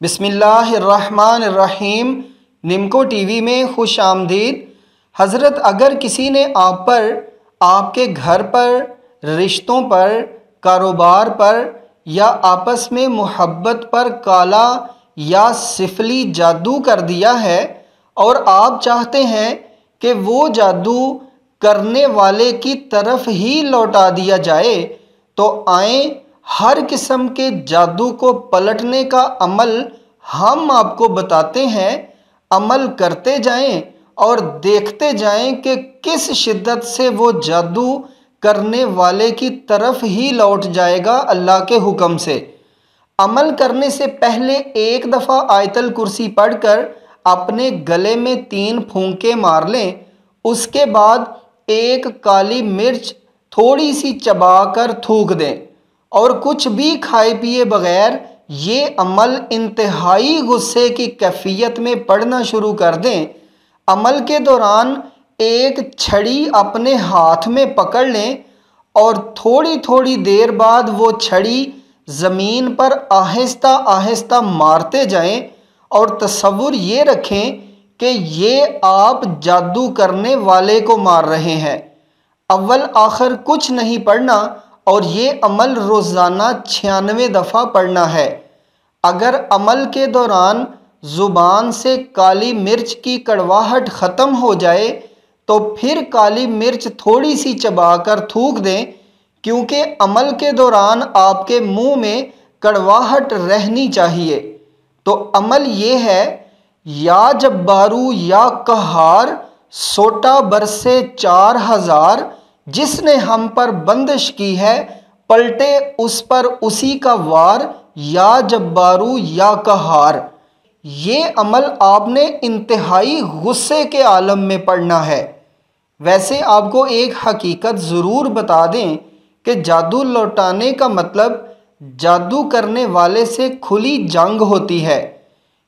بسم اللہ الرحمن الرحیم۔ نمکو ٹی وی میں خوش آمدید۔ حضرت، اگر کسی نے آپ پر، آپ کے گھر پر، رشتوں پر، کاروبار پر یا آپس میں محبت پر کالا یا سفلی جادو کر دیا ہے اور آپ چاہتے ہیں کہ وہ جادو کرنے والے کی طرف ہی لوٹا دیا جائے، تو آئیں ہر قسم کے جادو کو پلٹنے کا عمل ہم آپ کو بتاتے ہیں۔ عمل کرتے جائیں اور دیکھتے جائیں کہ کس شدت سے وہ جادو کرنے والے کی طرف ہی لوٹ جائے گا اللہ کے حکم سے۔ عمل کرنے سے پہلے ایک دفعہ آیت الکرسی پڑھ کر اپنے گلے میں 3 پھونکے مار لیں۔ اس کے بعد ایک کالی مرچ تھوڑی سی چبا کر تھوک دیں اور کچھ بھی کھائے پیے بغیر یہ عمل انتہائی غصے کی کیفیت میں پڑھنا شروع کر دیں۔ عمل کے دوران ایک چھڑی اپنے ہاتھ میں پکڑ لیں اور تھوڑی تھوڑی دیر بعد وہ چھڑی زمین پر آہستہ آہستہ مارتے جائیں اور تصور یہ رکھیں کہ یہ آپ جادو کرنے والے کو مار رہے ہیں۔ اول آخر کچھ نہیں پڑھنا اور یہ عمل روزانہ 96 دفعہ پڑھنا ہے۔ اگر عمل کے دوران زبان سے کالی مرچ کی کڑواہٹ ختم ہو جائے تو پھر کالی مرچ تھوڑی سی چبا کر تھوک دیں، کیونکہ عمل کے دوران آپ کے منہ میں کڑواہٹ رہنی چاہیے۔ تو عمل یہ ہے: یا جبارو یا قہار، سوٹا برسے 4000، جس نے ہم پر بندش کی ہے پلٹے اس پر اسی کا وار، یا جبارو یا قہار۔ یہ عمل آپ نے انتہائی غصے کے عالم میں پڑھنا ہے۔ ویسے آپ کو ایک حقیقت ضرور بتا دیں کہ جادو لوٹانے کا مطلب جادو کرنے والے سے کھلی جنگ ہوتی ہے،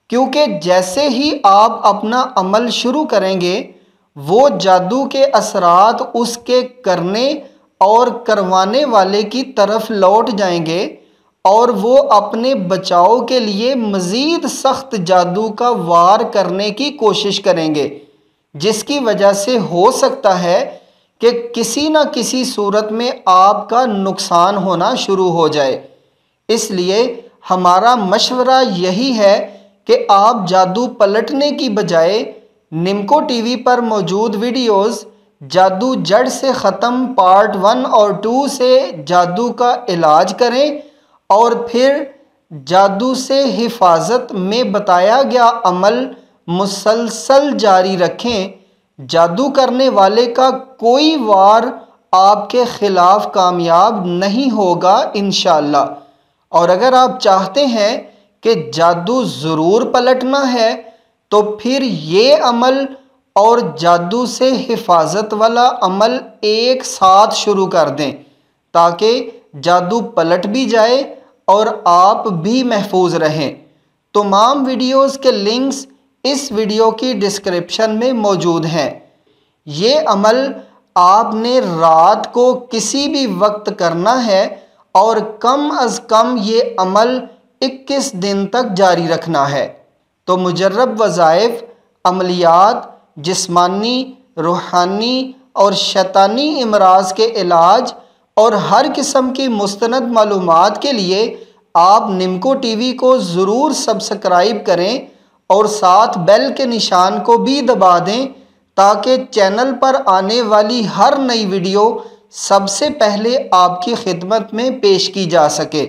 کیونکہ جیسے ہی آپ اپنا عمل شروع کریں گے وہ جادو کے اثرات اس کے کرنے اور کروانے والے کی طرف لوٹ جائیں گے اور وہ اپنے بچاؤ کے لیے مزید سخت جادو کا وار کرنے کی کوشش کریں گے، جس کی وجہ سے ہو سکتا ہے کہ کسی نہ کسی صورت میں آپ کا نقصان ہونا شروع ہو جائے۔ اس لیے ہمارا مشورہ یہی ہے کہ آپ جادو پلٹنے کی بجائے نمکو ٹی وی پر موجود ویڈیوز جادو جڑ سے ختم پارٹ 1 اور 2 سے جادو کا علاج کریں اور پھر جادو سے حفاظت میں بتایا گیا عمل مسلسل جاری رکھیں۔ جادو کرنے والے کا کوئی وار آپ کے خلاف کامیاب نہیں ہوگا انشاءاللہ۔ اور اگر آپ چاہتے ہیں کہ جادو ضرور پلٹنا ہے تو پھر یہ عمل اور جادو سے حفاظت والا عمل ایک ساتھ شروع کر دیں تاکہ جادو پلٹ بھی جائے اور آپ بھی محفوظ رہیں۔ تمام ویڈیوز کے لنکس اس ویڈیو کی ڈسکرپشن میں موجود ہیں۔ یہ عمل آپ نے رات کو کسی بھی وقت کرنا ہے اور کم از کم یہ عمل 21 دن تک جاری رکھنا ہے۔ تو مجرب وظائف، عملیات، جسمانی، روحانی اور شیطانی امراض کے علاج اور ہر قسم کی مستند معلومات کے لیے آپ نمکو ٹی وی کو ضرور سبسکرائب کریں اور ساتھ بیل کے نشان کو بھی دبا دیں تاکہ چینل پر آنے والی ہر نئی ویڈیو سب سے پہلے آپ کی خدمت میں پیش کی جا سکے۔